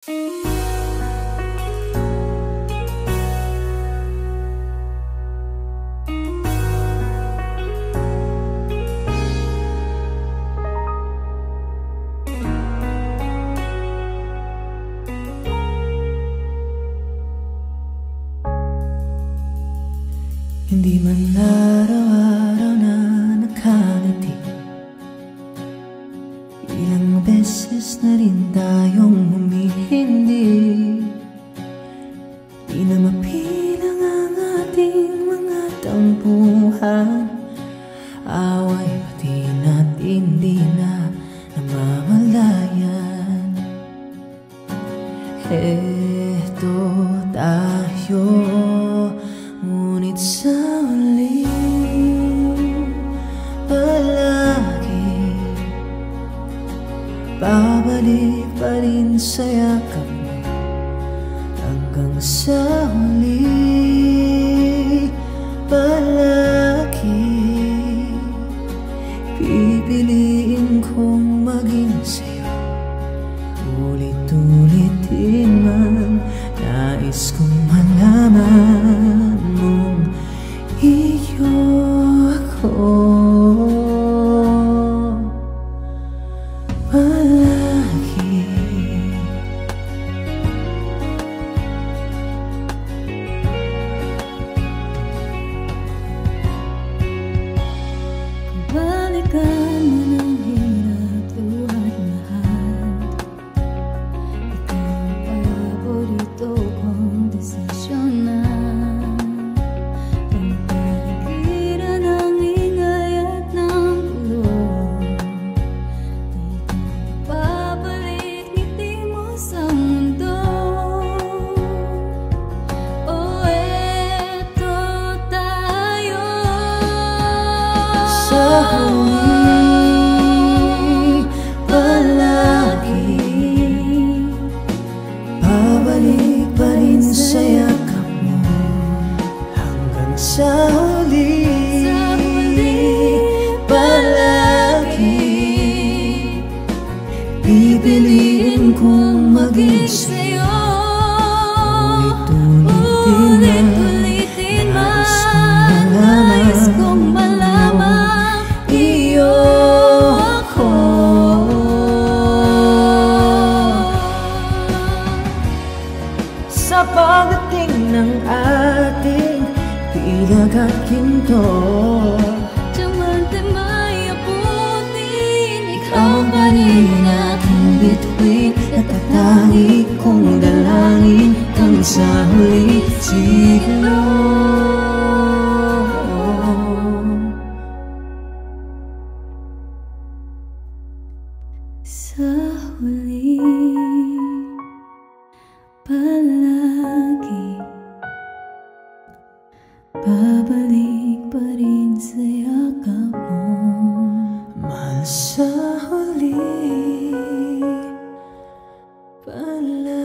Hindi man araw-araw na nakangiti, ilang beses na rin tayong humihindi. Di na mapilang ang ating mga tampuhan, away pati natin di na namamalayan. Eto tayo, ngunit sa huli palagi babalik pa rin sa yakap mo. Hanggang sa huli palagi pipiliin kong maging sa'yo. Ulit-ulitin man, nais kong malaman mong iyo ako palagi. Balikan mo ng hirap, luhat lahat. Ikaw ang paborito kong desisyon na pagpaligiran ng ingay at ng gulo. Dito babalik ngiti mo sa mundo. Oh, eto tayo Sa huli palagi babalik pa rin sa yakap mo. Hanggang sa huli palagi pipiliin kong maging sa'yo. Ulit-ulitin man, nais kong malaman iyo ako. Sa pagdating ng ating pilag at ginto, Diamante may abutin, ikaw pa rin ang aking bituin at tatangi kong dalangin hanggang sa huli siglo. sa huli palagi babalik pa rin sa yakap mo. Mahal, sa huli palagi.